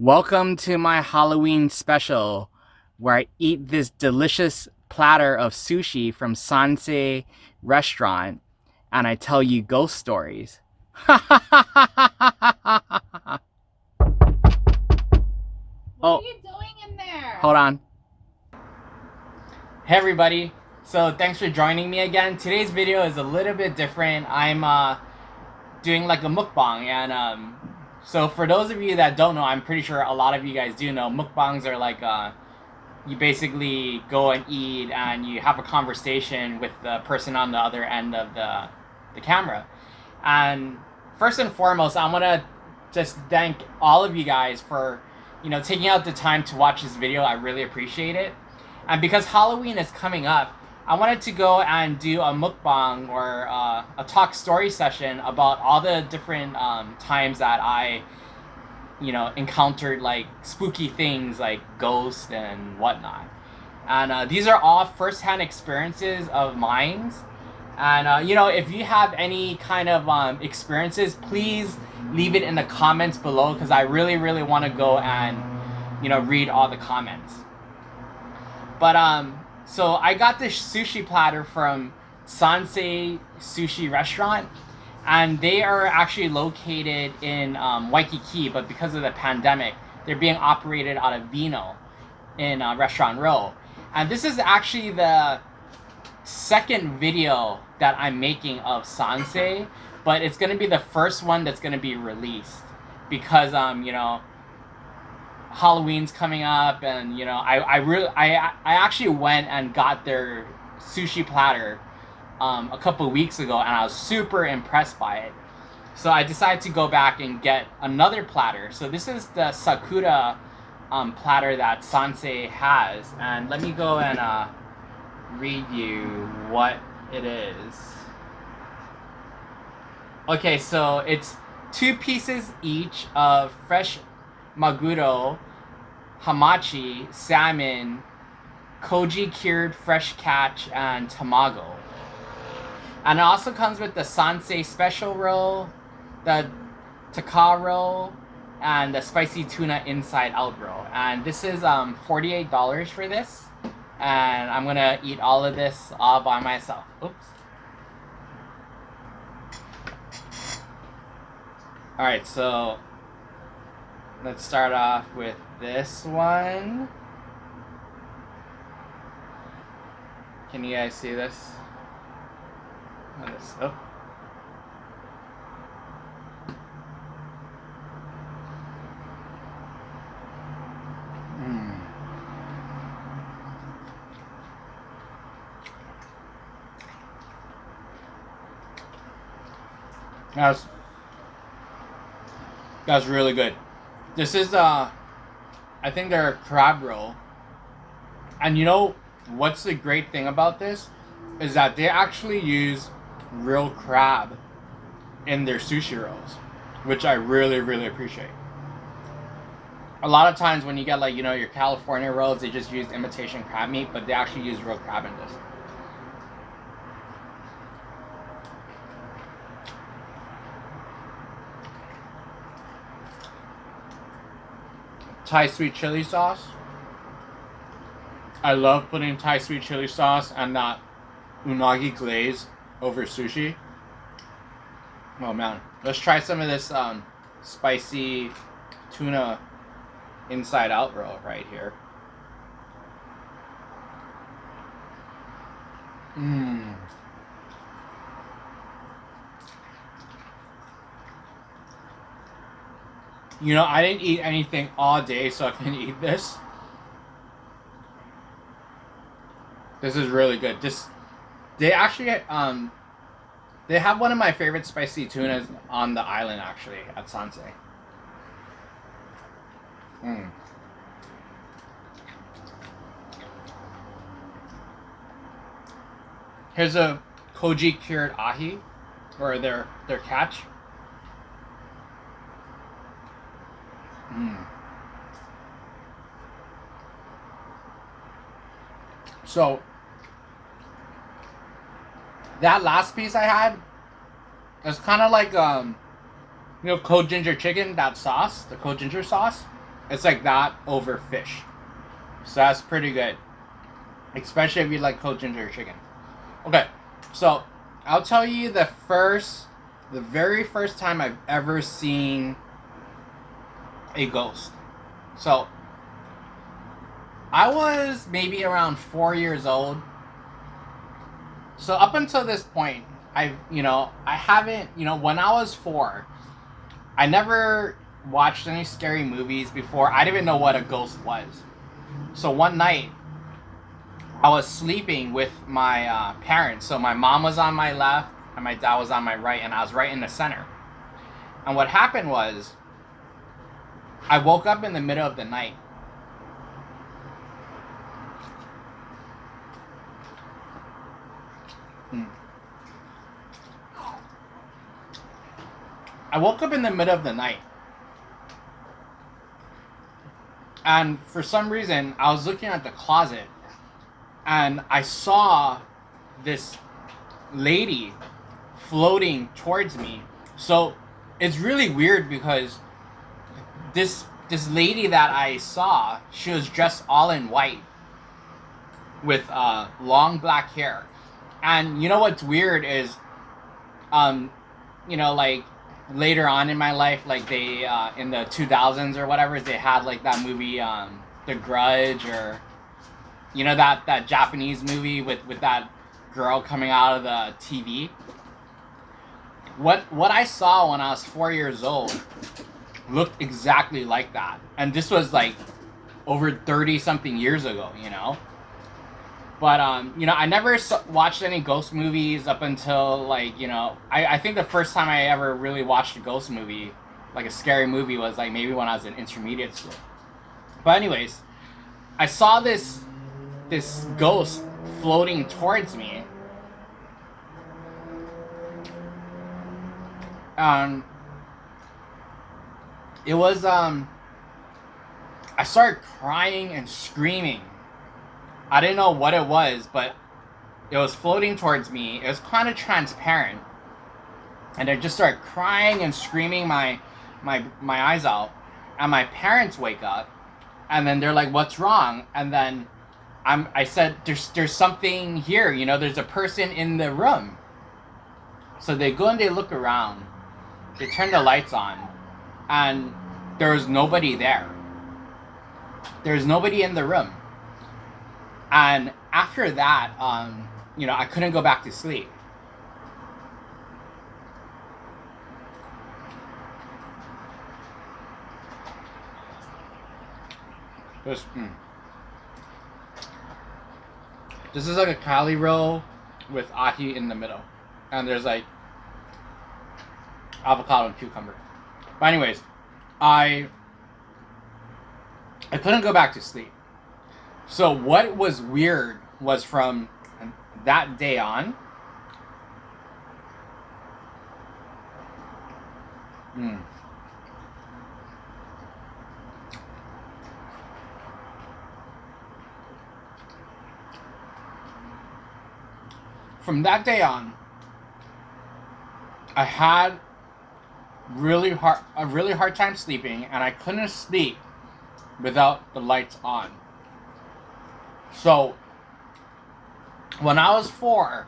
Welcome to my Halloween special, where I eat this delicious platter of sushi from Sansei Restaurant, and I tell you ghost stories. What are you doing in there? Hold on. Hey everybody, so thanks for joining me again. Today's video is a little bit different. I'm doing like a mukbang, and so for those of you that don't know, I'm pretty sure a lot of you guys do know, mukbangs are like you basically go and eat and you have a conversation with the person on the other end of the camera. And first and foremost, I want to just thank all of you guys for taking out the time to watch this video. I really appreciate it. And because Halloween is coming up, I wanted to go and do a mukbang or a talk story session about all the different times that I encountered like spooky things like ghosts and whatnot. And these are all first-hand experiences of mine. And if you have any kind of experiences, please leave it in the comments below, because I really want to go and read all the comments. But so I got this sushi platter from Sansei Sushi Restaurant, and they are actually located in Waikiki, but because of the pandemic, they're being operated out of Vino in Restaurant Row. And this is actually the second video that I'm making of Sansei, but it's going to be the first one that's going to be released because Halloween's coming up, and I actually went and got their sushi platter a couple weeks ago, and I was super impressed by it. So I decided to go back and get another platter. So this is the Sakura platter that Sansei has, and let me go and read you what it is. Okay, so it's 2 pieces each of fresh maguro, hamachi, salmon, koji cured fresh catch, and tamago. And it also comes with the Sansei special roll, the taka roll, and the spicy tuna inside out roll. And this is $48 for this. And I'm gonna eat all of this all by myself. Oops. Alright, so let's start off with this one. Can you guys see this? Oh. That's really good. This is I think they're a crab roll. And you know what's the great thing about this is that they actually use real crab in their sushi rolls, which I really appreciate. A lot of times when you get like your California rolls, they just use imitation crab meat, but they actually use real crab in this. Thai sweet chili sauce. I love putting Thai sweet chili sauce and that unagi glaze over sushi. Oh man, let's try some of this spicy tuna inside out roll right here. I didn't eat anything all day, so I can eat this. This is really good. They actually they have one of my favorite spicy tunas on the island, actually, at Sansei. Here's a koji cured ahi, or their catch. So that last piece I had is kind of like cold ginger chicken, that sauce, the cold ginger sauce. It's like that over fish. So that's pretty good. Especially if you like cold ginger chicken. Okay, so I'll tell you the very first time I've ever seen a ghost. So I was maybe around 4 years old. So up until this point, I haven't, when I was 4, I never watched any scary movies before. I didn't even know what a ghost was. So one night, I was sleeping with my parents. So my mom was on my left and my dad was on my right, and I was right in the center. And what happened was, I woke up in the middle of the night. I woke up in the middle of the night. And for some reason, I was looking at the closet and I saw this lady floating towards me. So it's really weird because this lady that I saw, she was dressed all in white with long black hair. And you know what's weird is, like later on in my life, like they in the 2000s or whatever, they had like that movie, The Grudge, or that Japanese movie with that girl coming out of the TV. What I saw when I was 4 years old looked exactly like that, and this was like over 30 something years ago, But I never watched any ghost movies up until like I think the first time I ever really watched a ghost movie, like a scary movie, was like maybe when I was in intermediate school. But anyways, I saw this ghost floating towards me. It was I started crying and screaming. I didn't know what it was, but it was floating towards me. It was kind of transparent. And I just started crying and screaming my eyes out. And my parents wake up, and then they're like, "What's wrong?" And then I said, "There's something here, there's a person in the room." So they go and they look around. They turn the lights on, and there was nobody there. There's nobody in the room. And after that, I couldn't go back to sleep. This is like a Cali roll with ahi in the middle. And there's like avocado and cucumber. But anyways, I couldn't go back to sleep. So what was weird was from that day on, from that day on, I had a really hard time sleeping, and I couldn't sleep without the lights on. So when I was 4,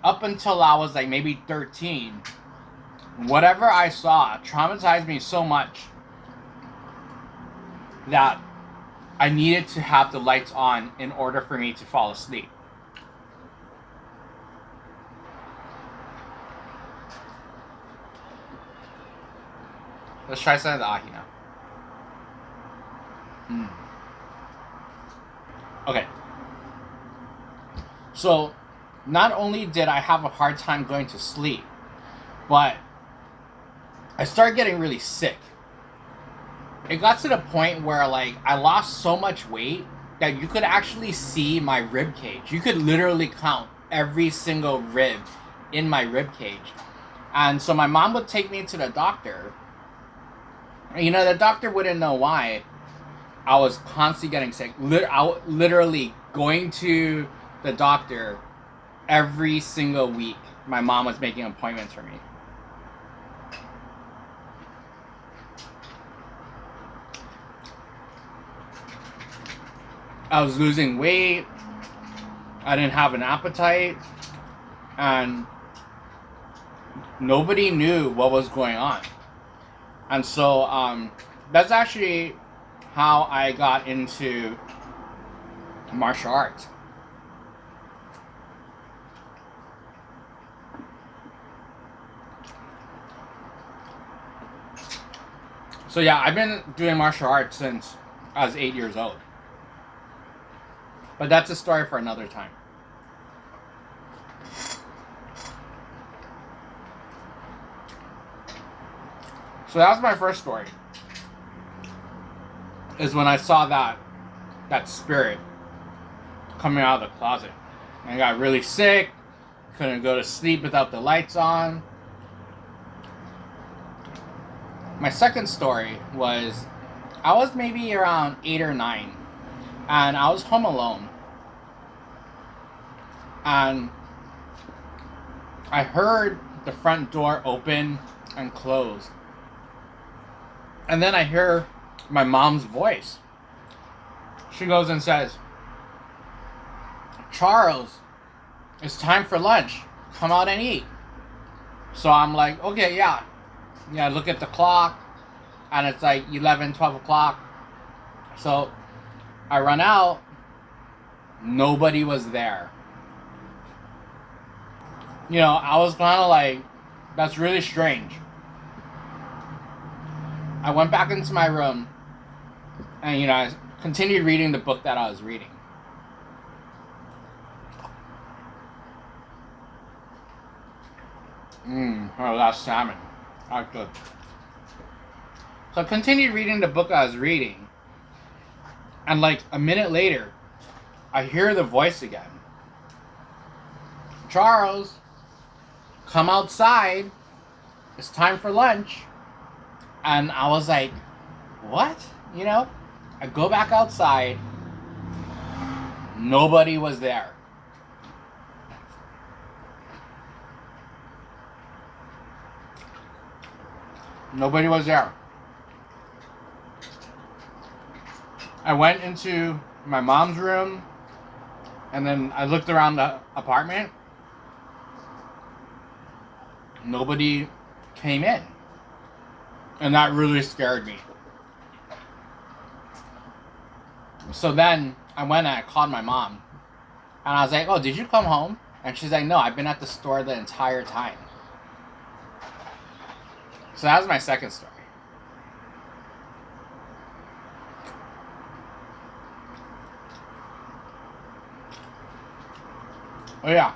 up until I was like maybe 13, whatever I saw traumatized me so much that I needed to have the lights on in order for me to fall asleep. Let's try some of the ahi now. Okay. So, not only did I have a hard time going to sleep, but I started getting really sick. It got to the point where like I lost so much weight that you could actually see my rib cage. You could literally count every single rib in my rib cage. And so my mom would take me to the doctor. The doctor wouldn't know why I was constantly getting sick. Literally going to the doctor every single week. My mom was making appointments for me. I was losing weight. I didn't have an appetite. And nobody knew what was going on. And so that's actually how I got into martial arts. So yeah, I've been doing martial arts since I was 8 years old. But that's a story for another time. So that was my first story. Is when I saw that spirit coming out of the closet. I got really sick, couldn't go to sleep without the lights on. My second story was, I was maybe around 8 or 9, and I was home alone. And I heard the front door open and close. And then I hear my mom's voice. She goes and says, "Charles, it's time for lunch. Come out and eat." So I'm like, okay, yeah. Yeah, I look at the clock, and it's like 11, 12 o'clock. So I run out. Nobody was there. You know, I was kind of like, that's really strange. I went back into my room, and, you know, I continued reading the book that I was reading. Oh, that's salmon. That's good. So I continued reading the book I was reading, and like a minute later, I hear the voice again. "Charles, come outside. It's time for lunch." And I was like, what? You know? I go back outside. Nobody was there. Nobody was there. I went into my mom's room, and then I looked around the apartment. Nobody came in. And that really scared me. So then I went and I called my mom. And I was like, "Oh, did you come home?" And she's like, "No, I've been at the store the entire time." So that was my second story. Oh yeah.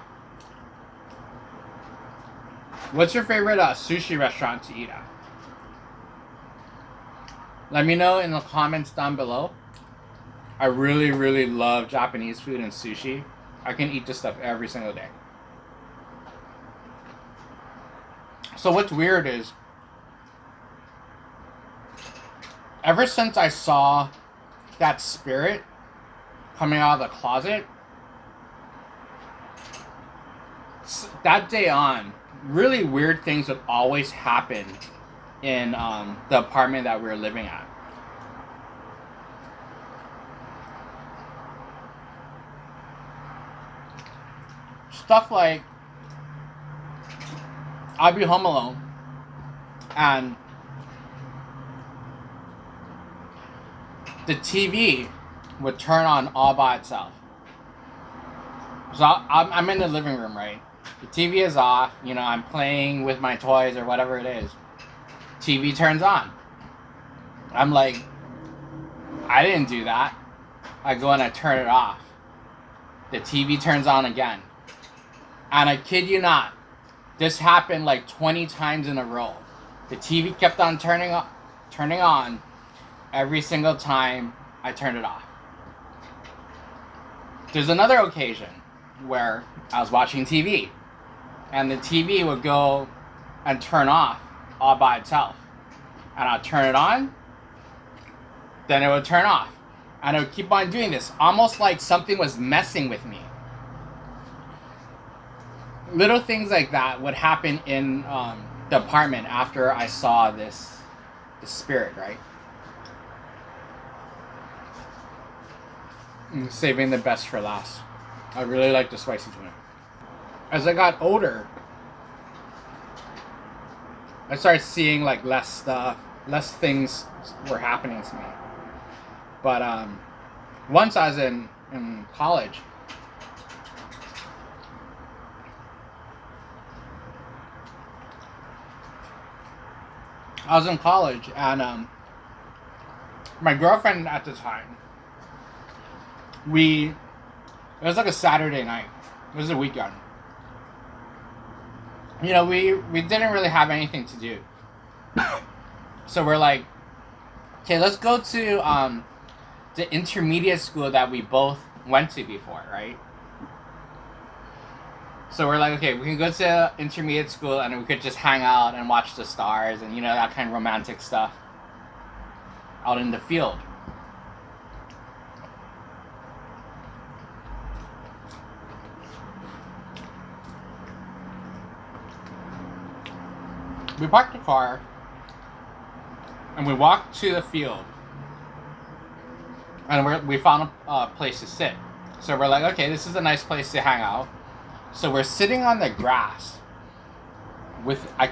What's your favorite sushi restaurant to eat at? Let me know in the comments down below. I really, really love Japanese food and sushi. I can eat this stuff every single day. So what's weird is, ever since I saw that spirit coming out of the closet, that day on, really weird things would always happen in the apartment that we were living at. Stuff like, I'd be home alone, and the TV would turn on all by itself. So I'm in the living room, right? The TV is off, you know, I'm playing with my toys or whatever it is. TV turns on. I'm like, I didn't do that. I go and I turn it off. The TV turns on again. And I kid you not, this happened like 20 times in a row. The TV kept on turning on every single time I turned it off. There's another occasion where I was watching TV, and the TV would go and turn off all by itself. And I'd turn it on, then it would turn off. And I would keep on doing this, almost like something was messing with me. Little things like that would happen in the apartment after I saw this spirit, right? saving the best for last. I really like the spicy tuna. As I got older, I started seeing like less stuff, less things were happening to me. But once I was in college, and my girlfriend at the time, it was like a Saturday night. It was a weekend. You know, we didn't really have anything to do. So we're like, okay, let's go to the intermediate school that we both went to before, right? So we're like, okay, we can go to intermediate school and we could just hang out and watch the stars and, you know, that kind of romantic stuff out in the field. We parked the car and we walked to the field and we found a place to sit. So we're like, okay, this is a nice place to hang out. So we're sitting on the grass with, I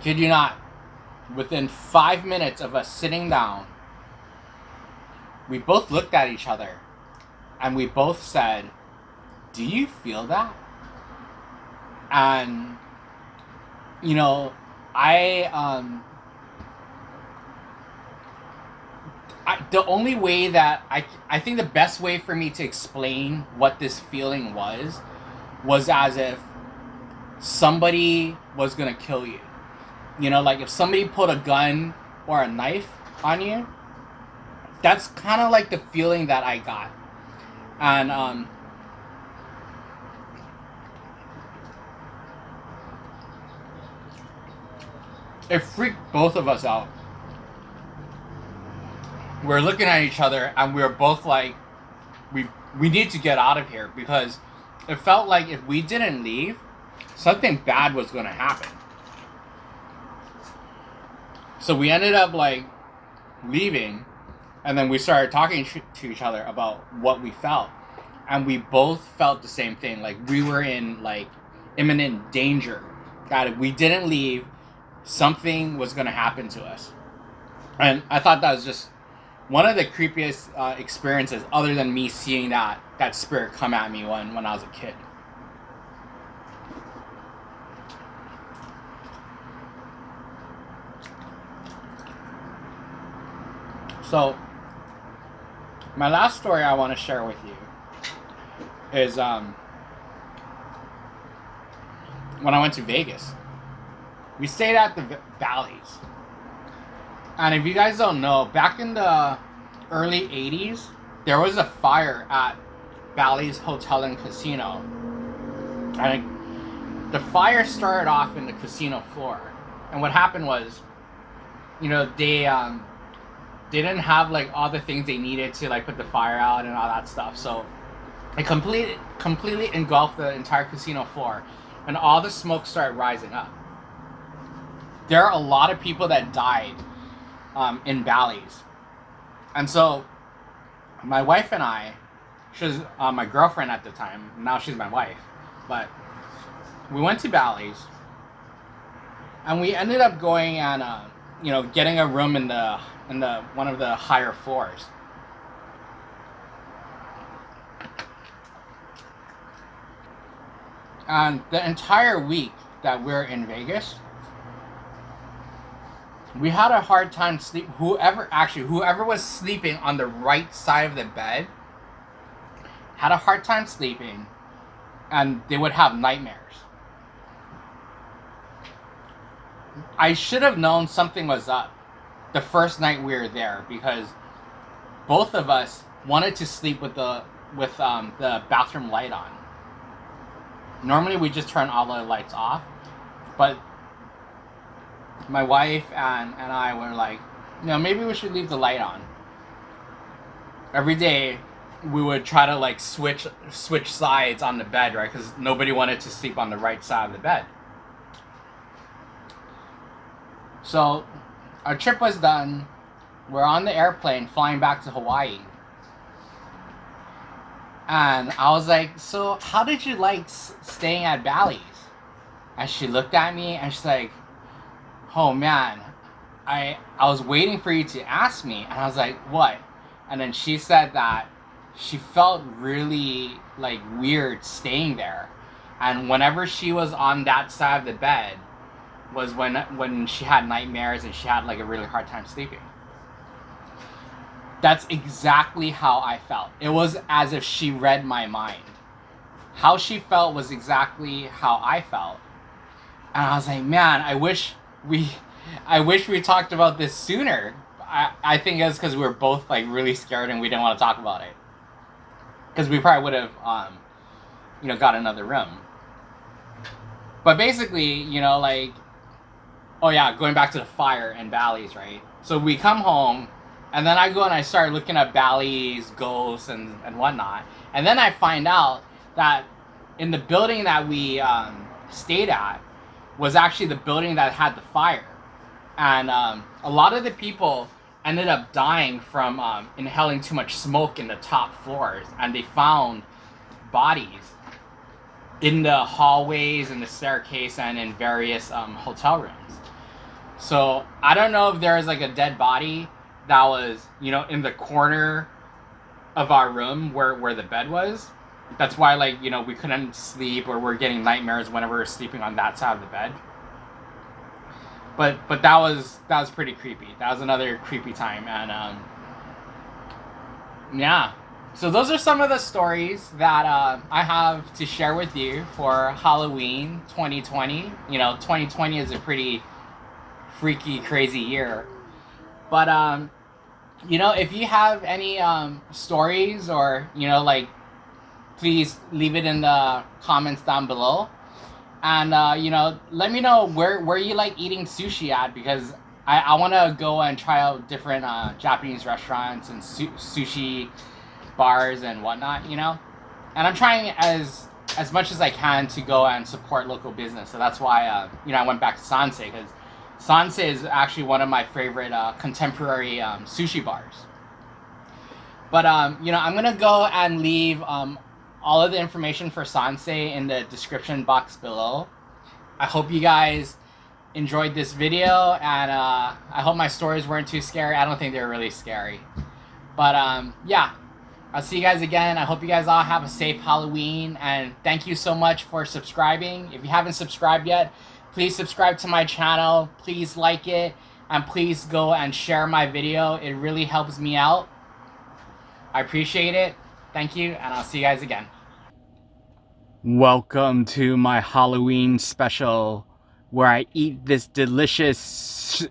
kid you not, within 5 minutes of us sitting down, we both looked at each other and we both said, do you feel that? And, you know, the only way that I think the best way for me to explain what this feeling was as if somebody was gonna kill you. You know, like if somebody put a gun or a knife on you, that's kind of like the feeling that I got. And it freaked both of us out. We're looking at each other and we were both like, we need to get out of here, because it felt like if we didn't leave, something bad was going to happen. So we ended up like leaving, and then we started talking to each other about what we felt, and we both felt the same thing. Like we were in like imminent danger, that if we didn't leave, something was going to happen to us. And I thought that was just one of the creepiest experiences, other than me seeing that spirit come at me when I was a kid. So, my last story I want to share with you is when I went to Vegas. We stayed at the Bally's. And if you guys don't know, back in the early 80s, there was a fire at Bally's Hotel and Casino. And the fire started off in the casino floor. And what happened was, you know, they didn't have like all the things they needed to like put the fire out and all that stuff. So it completely engulfed the entire casino floor, and all the smoke started rising up. There are a lot of people that died in Bally's. And so my wife and I, she was my girlfriend at the time, now she's my wife, but we went to Bally's and we ended up going and you know, getting a room in the one of the higher floors. And the entire week that we're in Vegas, we had a hard time sleep. Whoever was sleeping on the right side of the bed had a hard time sleeping, and they would have nightmares. I should have known something was up the first night we were there, because both of us wanted to sleep with the bathroom light on. Normally we just turn all the lights off, but my wife and I were like, you know, maybe we should leave the light on. Every day we would try to like switch sides on the bed, right? Because nobody wanted to sleep on the right side of the bed. So our trip was done. We're on the airplane flying back to Hawaii. And I was like, so how did you like staying at Bally's? And she looked at me and she's like, oh man, I was waiting for you to ask me. And I was like, what? And then she said that she felt really like weird staying there. And whenever she was on that side of the bed was when she had nightmares and she had like a really hard time sleeping. That's exactly how I felt. It was as if she read my mind. How she felt was exactly how I felt. And I was like, man, I wish we talked about this sooner. I think it's because we were both like really scared and we didn't want to talk about it. Because we probably would have, got another room. But basically, like, oh yeah, going back to the fire and Bally's, right? So we come home, and then I go and I start looking at Bally's, ghosts, and whatnot. And then I find out that in the building that we stayed at was actually the building that had the fire. And a lot of the people ended up dying from inhaling too much smoke in the top floors. And they found bodies in the hallways and the staircase and in various hotel rooms. So I don't know if there was like a dead body that was, in the corner of our room where the bed was. That's why, like, we couldn't sleep or we're getting nightmares whenever we're sleeping on that side of the bed. But that was pretty creepy. That was another creepy time, and yeah. So those are some of the stories that I have to share with you for Halloween 2020. 2020 is a pretty freaky, crazy year. But if you have any stories or like, please leave it in the comments down below. And let me know where you like eating sushi at, because I want to go and try out different Japanese restaurants and sushi bars and whatnot. And I'm trying as much as I can to go and support local business. So that's why I went back to Sansei, because Sansei is actually one of my favorite contemporary sushi bars. But I'm gonna go and leave all of the information for Sansei in the description box below. I hope you guys enjoyed this video, and I hope my stories weren't too scary. I don't think they were really scary. But yeah, I'll see you guys again. I hope you guys all have a safe Halloween, and thank you so much for subscribing. If you haven't subscribed yet, please subscribe to my channel. Please like it, and please go and share my video. It really helps me out. I appreciate it. Thank you, and I'll see you guys again. Welcome to my Halloween special, where I eat this delicious